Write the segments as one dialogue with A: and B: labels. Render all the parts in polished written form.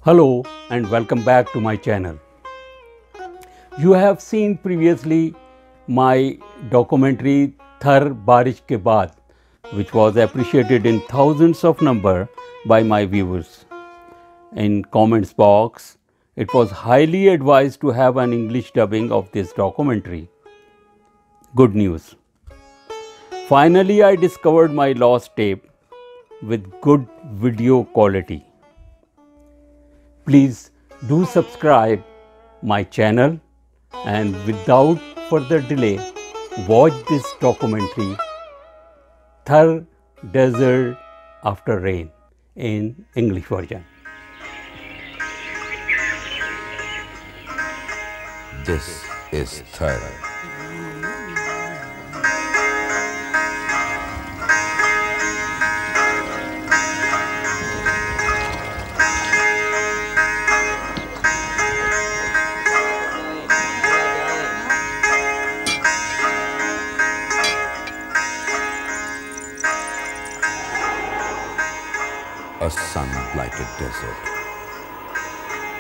A: Hello and welcome back to my channel. You have seen previously my documentary Thar Barish Ke Baad, which was appreciated in thousands of number by my viewers. In comments box, it was highly advised to have an English dubbing of this documentary. Good news. Finally, I discovered my lost tape with good video quality. Please do subscribe my channel and without further delay, watch this documentary Thar Desert After Rain in English version.
B: This is Thar. A sun-blighted desert,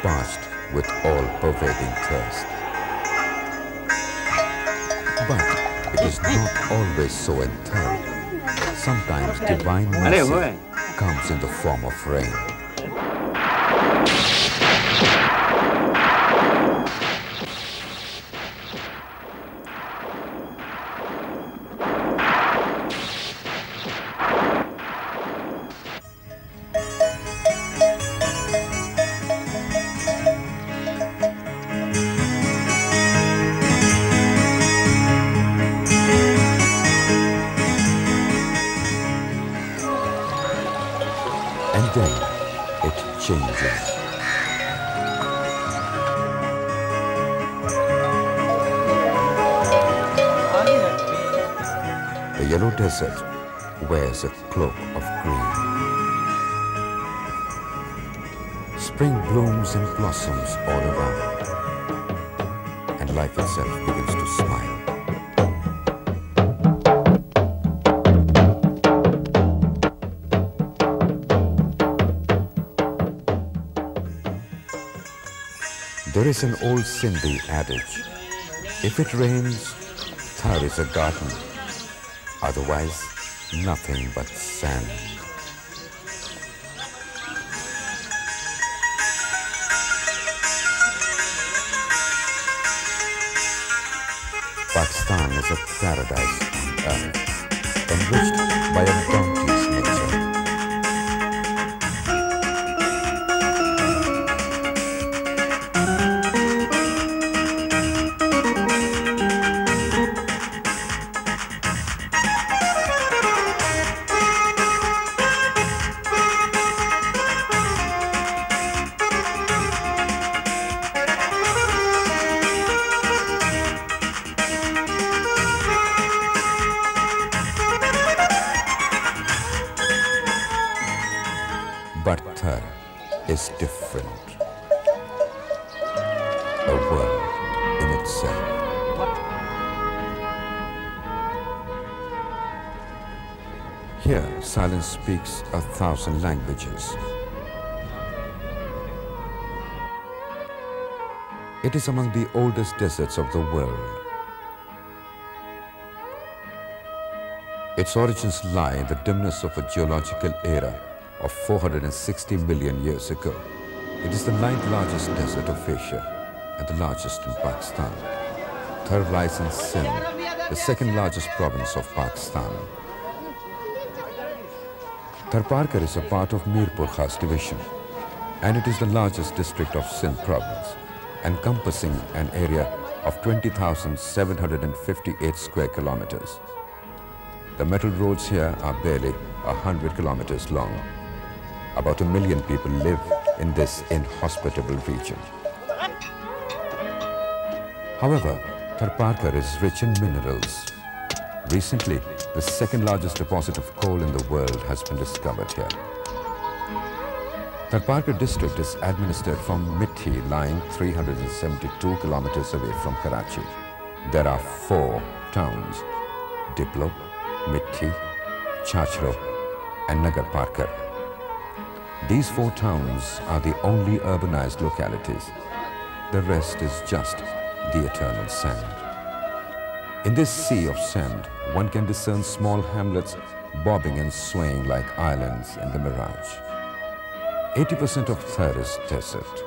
B: parched with all-pervading thirst. But it is not always so in Thar. Sometimes divine mercy comes in the form of rain. And then it changes. The yellow desert wears a cloak of green. Spring blooms and blossoms all around, and life itself begins to smile. There is an old Sindhi adage, if it rains, Thar is a garden, otherwise nothing but sand. Pakistan is a paradise on earth, enriched by a bounteous nature. But Thar is different. A world in itself. Here, silence speaks 1,000 languages. It is among the oldest deserts of the world. Its origins lie in the dimness of a geological era of 460 million years ago. It is the 9th largest desert of Asia and the largest in Pakistan. Thar lies in Sindh, the 2nd largest province of Pakistan. Thar is a part of Mirpur Khas division, and it is the largest district of Sindh province, encompassing an area of 20,758 square kilometers. The metal roads here are barely 100 kilometers long. About 1 million people live in this inhospitable region. However, Thar is rich in minerals. Recently, the 2nd largest deposit of coal in the world has been discovered here. Thar district is administered from Mehdi, lying 372 kilometers away from Karachi. There are 4 towns: Diplo, Mehdi, Chachro, and Nagar Parkar. These 4 towns are the only urbanized localities. The rest is just the eternal sand. In this sea of sand, one can discern small hamlets bobbing and swaying like islands in the mirage. 80% of Thar is desert,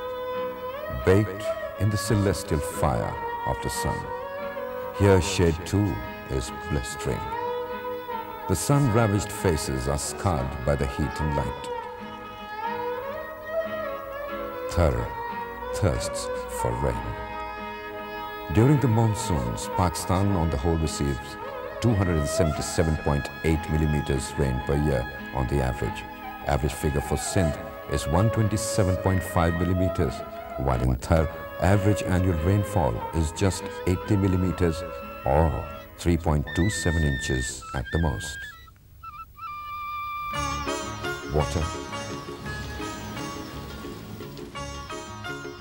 B: baked in the celestial fire of the sun. Here shade too is blistering. The sun-ravaged faces are scarred by the heat and light. Thar thirsts for rain. During the monsoons, Pakistan on the whole receives 277.8 millimeters rain per year on the average. Average figure for Sindh is 127.5 millimeters, while in Thar, average annual rainfall is just 80 millimeters or 3.27 inches at the most. Water,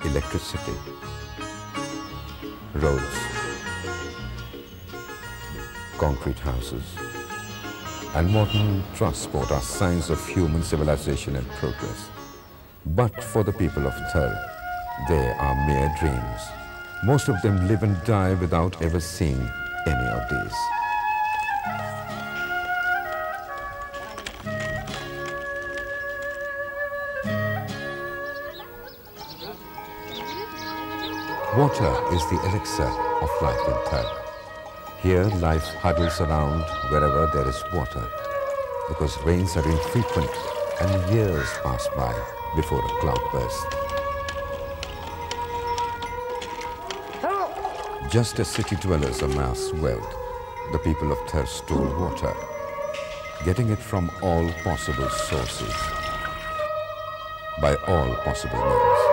B: electricity, roads, concrete houses, and modern transport are signs of human civilization and progress. But for the people of Thar, they are mere dreams. Most of them live and die without ever seeing any of these. Water is the elixir of life in Thar. Here, life huddles around wherever there is water, because rains are infrequent and years pass by before a cloudburst. Just as city dwellers amass wealth, the people of Thar store water, getting it from all possible sources, by all possible means.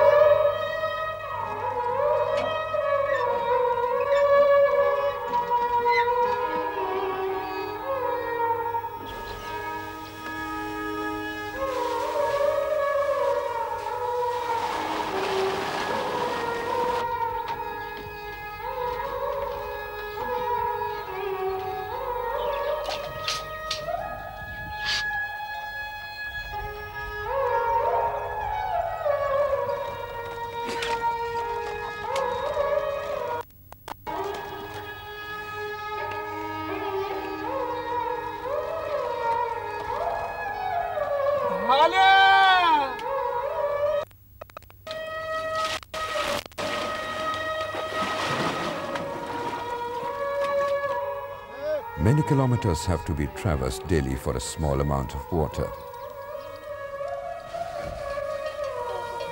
B: Many kilometers have to be traversed daily for a small amount of water.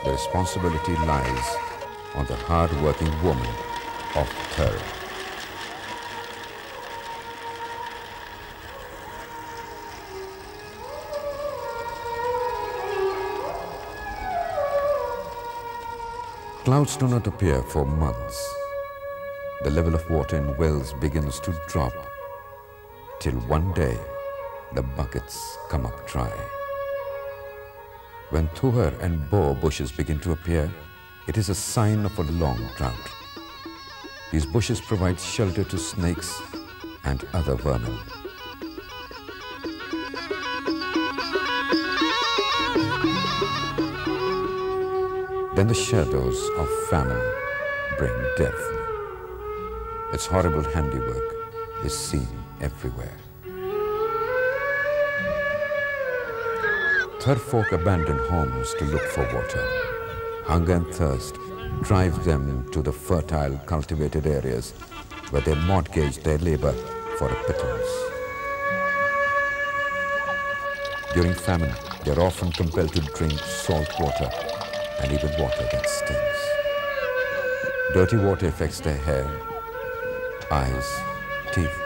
B: The responsibility lies on the hard-working woman of Thar. Clouds do not appear for months. The level of water in wells begins to drop, till one day the buckets come up dry. When Thar and boar bushes begin to appear, it is a sign of a long drought. These bushes provide shelter to snakes and other vermin. Then the shadows of famine bring death. Its horrible handiwork is seen everywhere. Thar folk abandon homes to look for water. Hunger and thirst drive them to the fertile, cultivated areas where they mortgage their labor for a pittance. During famine, they are often compelled to drink salt water and even water that stings. Dirty water affects their hair, eyes, teeth,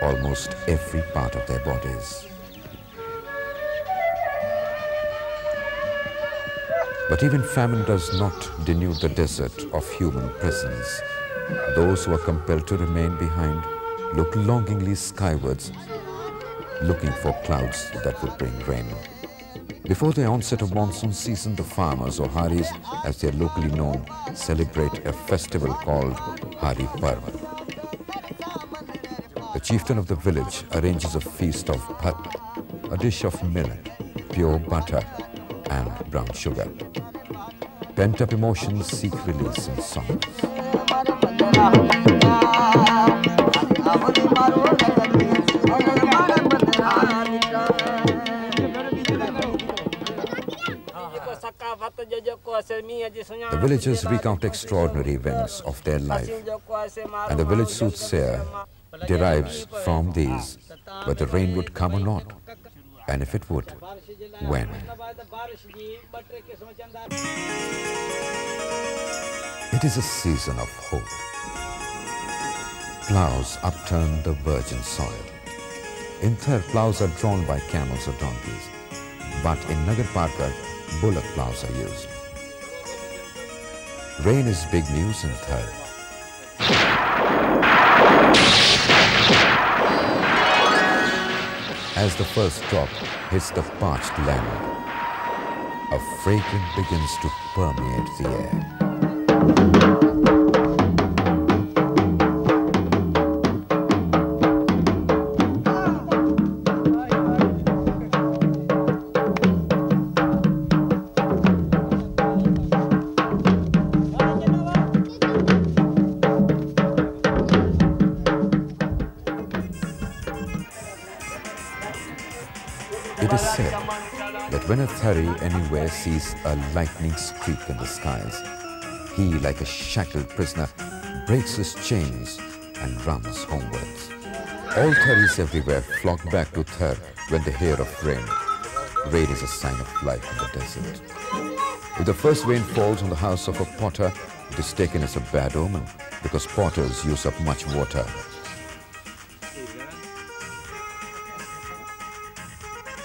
B: almost every part of their bodies. But even famine does not denude the desert of human presence. Those who are compelled to remain behind look longingly skywards, looking for clouds that would bring rain. Before the onset of monsoon season, the farmers, or Haris as they are locally known, celebrate a festival called Hari Parv. The chieftain of the village arranges a feast of bhat, a dish of millet, pure butter, and brown sugar. Pent-up emotions seek release in songs. The villagers recount extraordinary events of their life, and the village soothsayer derives from these whether rain would come or not, and if it would, when. It is a season of hope. Plows upturn the virgin soil. In Thar, plows are drawn by camels or donkeys, but in Nagar Parkar, bullock plows are used. Rain is big news in Thar. As the first drop hits the parched land, a fragrance begins to permeate the air. It is said that when a Thari anywhere sees a lightning streak in the skies, he, like a shackled prisoner, breaks his chains and runs homewards. All Tharis everywhere flock back to Thar when they hear of rain. Rain is a sign of life in the desert. If the first rain falls on the house of a potter, it is taken as a bad omen because potters use up much water.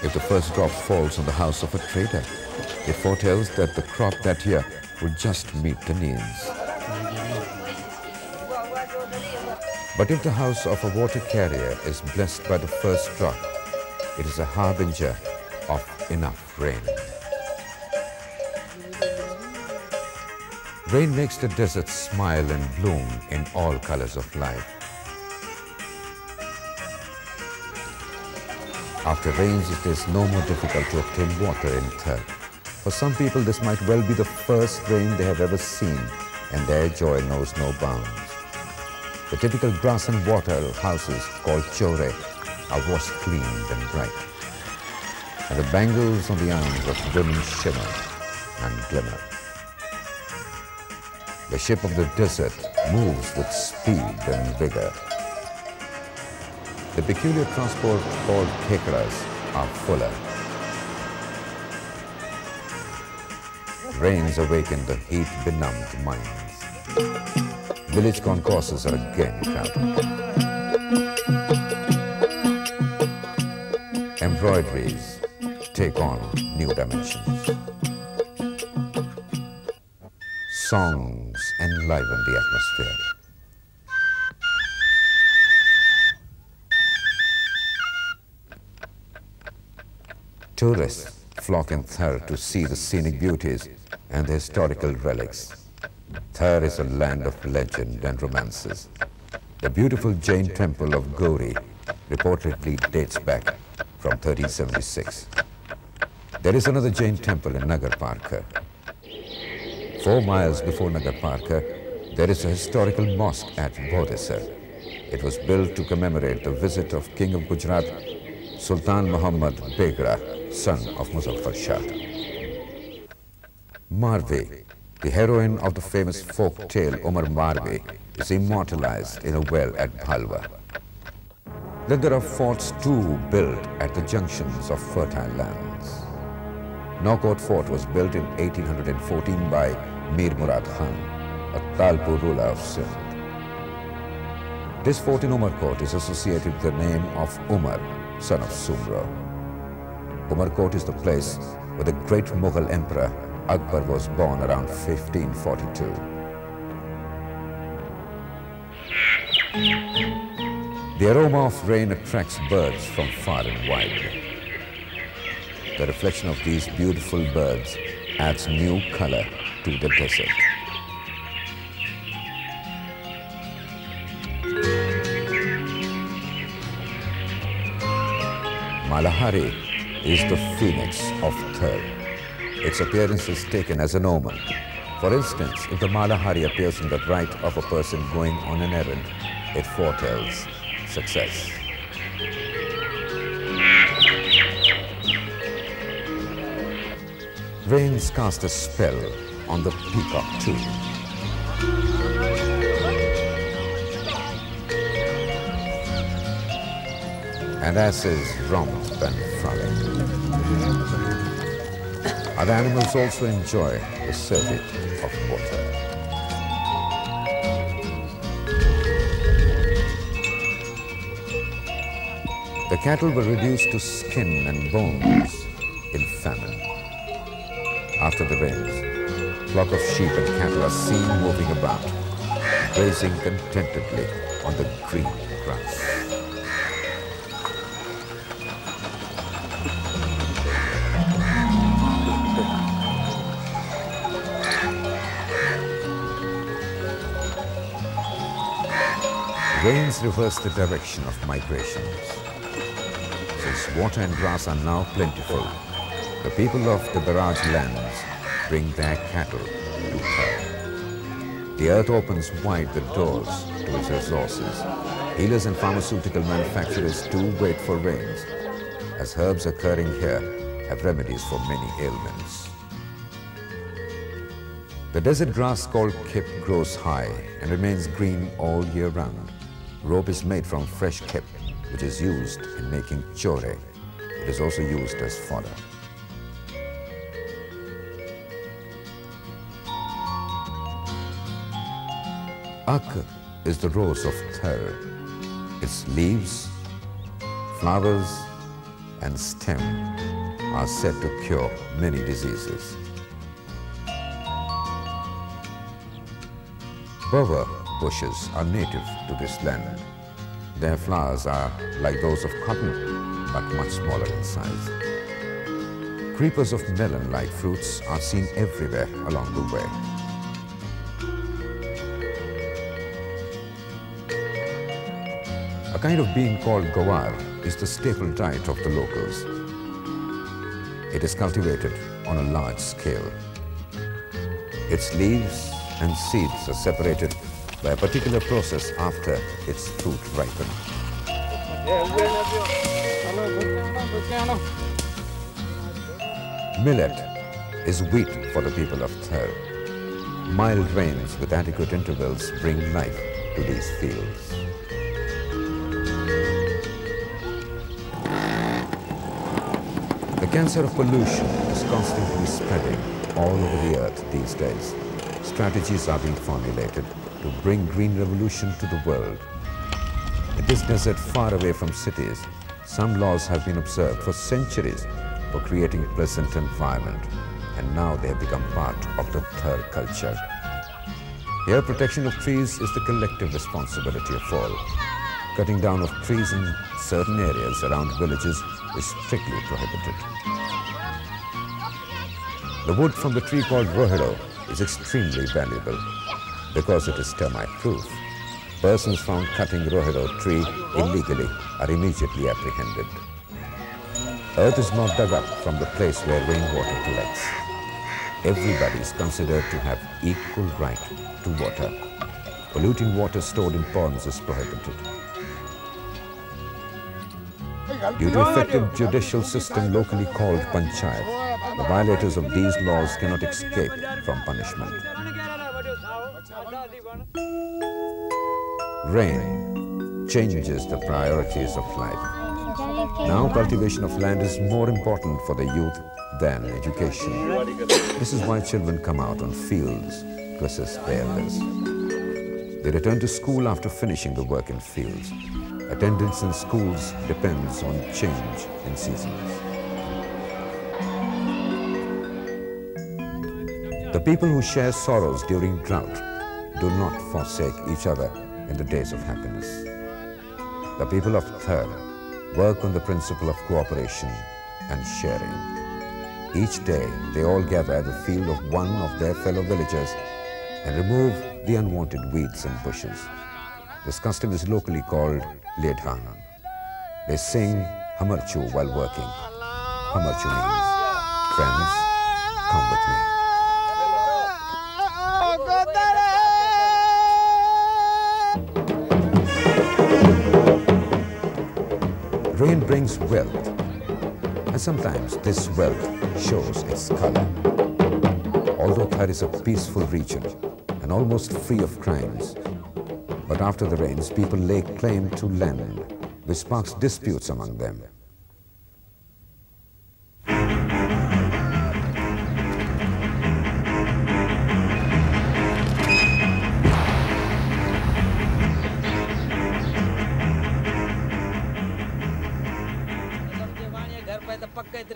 B: If the first drop falls on the house of a trader, it foretells that the crop that year will just meet the needs. But if the house of a water carrier is blessed by the first drop, it is a harbinger of enough rain. Rain makes the desert smile and bloom in all colors of life. After rains, it is no more difficult to obtain water in Thar. For some people, this might well be the first rain they have ever seen, and their joy knows no bounds. The typical grass and water houses called chore are washed clean and bright, and the bangles on the arms of women shimmer and glimmer. The ship of the desert moves with speed and vigor. The peculiar transport called kekras are fuller. Rains awaken the heat-benumbed minds. Village concourses are again crowded. Embroideries take on new dimensions. Songs enliven the atmosphere. Tourists flock in Thar to see the scenic beauties and the historical relics. Thar is a land of legend and romances. The beautiful Jain temple of Gauri reportedly dates back from 1376. There is another Jain temple in Nagar Parkar. 4 miles before Nagar Parkar, there is a historical mosque at Bodhisar. It was built to commemorate the visit of King of Gujarat, Sultan Muhammad Begra, son of Muzaffar Shah. Marve, the heroine of the famous folk tale Umar Marve, is immortalized in a well at Bhalwa. Then there are forts too built at the junctions of fertile lands. Naukot Fort was built in 1814 by Mir Murad Khan, a Talpur ruler of Sindh. This fort in Umarkot is associated with the name of Umar, son of Sumro. Umarkot is the place where the great Mughal emperor Akbar was born around 1542. The aroma of rain attracts birds from far and wide. The reflection of these beautiful birds adds new color to the desert. Malahari is the phoenix of Thar. Its appearance is taken as an omen. For instance, if the Malahari appears in the right of a person going on an errand, it foretells success. Rains cast a spell on the peacock too. And asses romp and frolic. Other animals also enjoy the service of water. The cattle were reduced to skin and bones in famine. After the rains, flock of sheep and cattle are seen moving about, grazing contentedly on the green grass. Rains reverse the direction of migrations. Since water and grass are now plentiful, the people of the barrage lands bring their cattle to Thar. The earth opens wide the doors to its resources. Healers and pharmaceutical manufacturers too wait for rains, as herbs occurring here have remedies for many ailments. The desert grass called kip grows high and remains green all year round. Rope is made from fresh kip, which is used in making chore. It is also used as fodder. Akhter is the rose of Thar. Its leaves, flowers, and stem are said to cure many diseases. Bower bushes are native to this land. Their flowers are like those of cotton, but much smaller in size. Creepers of melon-like fruits are seen everywhere along the way. A kind of bean called Gohar is the staple diet of the locals. It is cultivated on a large scale. Its leaves and seeds are separated by a particular process after its fruit ripens. Millet is wheat for the people of Thar. Mild rains with adequate intervals bring life to these fields. The cancer of pollution is constantly spreading all over the earth these days. Strategies are being formulated to bring green revolution to the world. In this desert far away from cities, some laws have been observed for centuries for creating a pleasant environment, and now they have become part of the Thar culture. Here, protection of trees is the collective responsibility of all. Cutting down of trees in certain areas around villages is strictly prohibited. The wood from the tree called rohiro is extremely valuable because it is termite-proof. Persons found cutting rohiro tree illegally are immediately apprehended. Earth is not dug up from the place where rainwater collects. Everybody is considered to have equal right to water. Polluting water stored in ponds is prohibited. Due to effective judicial system locally called panchayat, the violators of these laws cannot escape from punishment. Rain changes the priorities of life. Now cultivation of land is more important for the youth than education. This is why children come out on fields to assist their elders. They return to school after finishing the work in fields. Attendance in schools depends on change in seasons. The people who share sorrows during drought do not forsake each other in the days of happiness. The people of Thar work on the principle of cooperation and sharing. Each day, they all gather at the field of one of their fellow villagers and remove the unwanted weeds and bushes. This custom is locally called Ledhan. They sing Hamarchu while working. Hamarchu means friends, Come with me. Rain brings wealth, and sometimes this wealth shows its color. Although Thar is a peaceful region and almost free of crimes, but after the rains, people lay claim to land, which sparks disputes among them.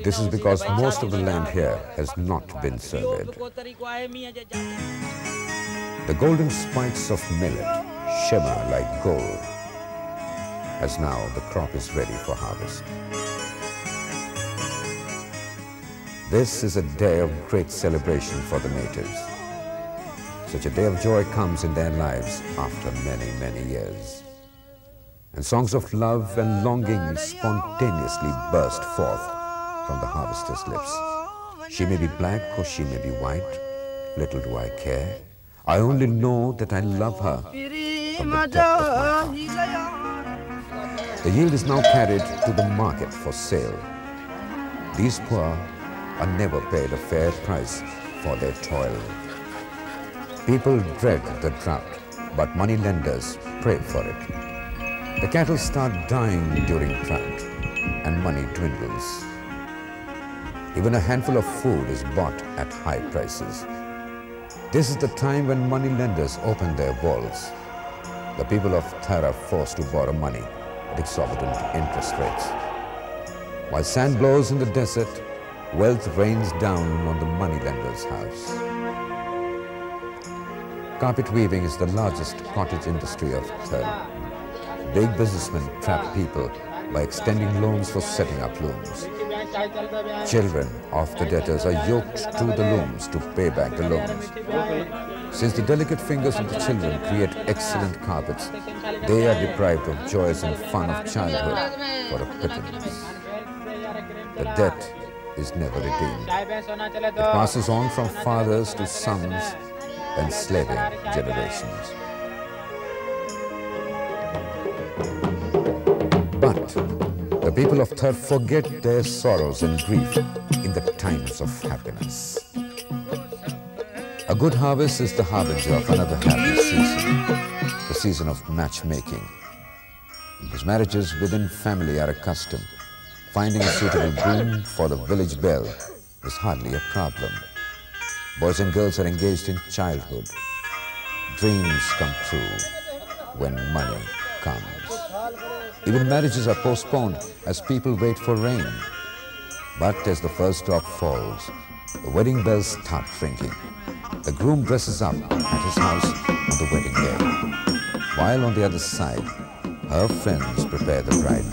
B: This is because most of the land here has not been surveyed. The golden spikes of millet shimmer like gold, as now the crop is ready for harvest. This is a day of great celebration for the natives. Such a day of joy comes in their lives after many, many years. And songs of love and longing spontaneously burst forth from the harvester's lips. She may be black or she may be white, little do I care. I only know that I love her from the depth of my heart. The yield is now carried to the market for sale. These poor are never paid a fair price for their toil. People dread the drought, but money lenders pray for it. The cattle start dying during drought, and money dwindles. Even a handful of food is bought at high prices. This is the time when money lenders open their vaults. The people of Thar are forced to borrow money at exorbitant interest rates. While sand blows in the desert, wealth rains down on the moneylender's house. Carpet weaving is the largest cottage industry of Thar. Big businessmen trap people by extending loans for setting up looms. Children of the debtors are yoked to the looms to pay back the loans. Since the delicate fingers of the children create excellent carpets, they are deprived of joys and fun of childhood for a pittance. The debt is never redeemed. It passes on from fathers to sons, enslaving generations. But the people of Thar forget their sorrows and grief in the times of happiness. A good harvest is the harbinger of another happy season, the season of matchmaking. Because marriages within family are a custom, finding a suitable groom for the village belle is hardly a problem. Boys and girls are engaged in childhood. Dreams come true when money comes. Even marriages are postponed as people wait for rain. But as the first drop falls, the wedding bells start ringing. The groom dresses up at his house on the wedding day, while on the other side, her friends prepare the bride.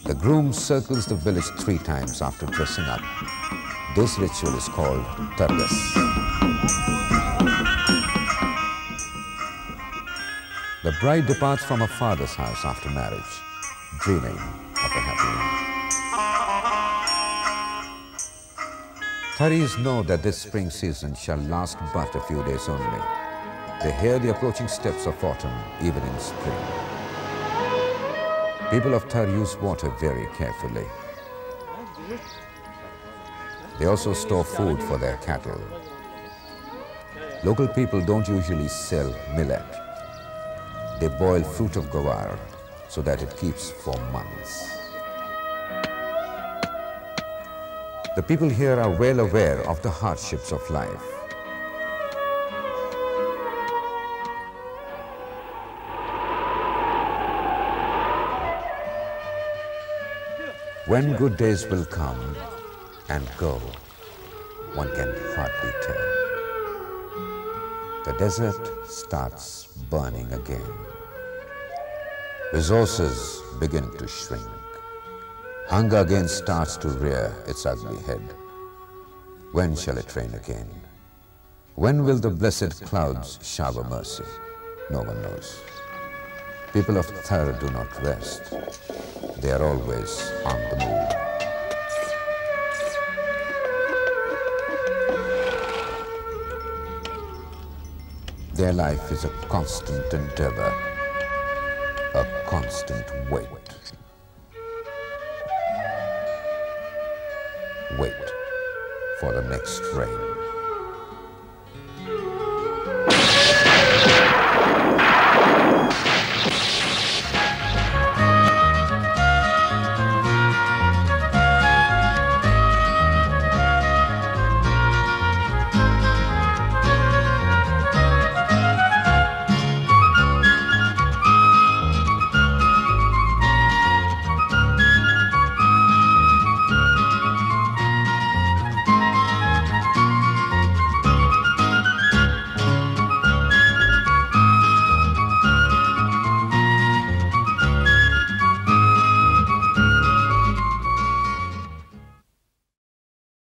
B: The groom circles the village 3 times after dressing up. This ritual is called Targas. The bride departs from her father's house after marriage, dreaming of a happy life. Tharis know that this spring season shall last but a few days only. They hear the approaching steps of autumn, even in spring. People of Thar use water very carefully. They also store food for their cattle. Local people don't usually sell millet. They boil fruit of Gohar so that it keeps for months. The people here are well aware of the hardships of life. When good days will come and go, one can hardly tell. The desert starts burning again. Resources begin to shrink. Hunger again starts to rear its ugly head. When shall it rain again? When will the blessed clouds shower mercy? No one knows. People of Thar do not rest. They are always on the move. Their life is a constant endeavor, a constant wait. Wait for the next rain.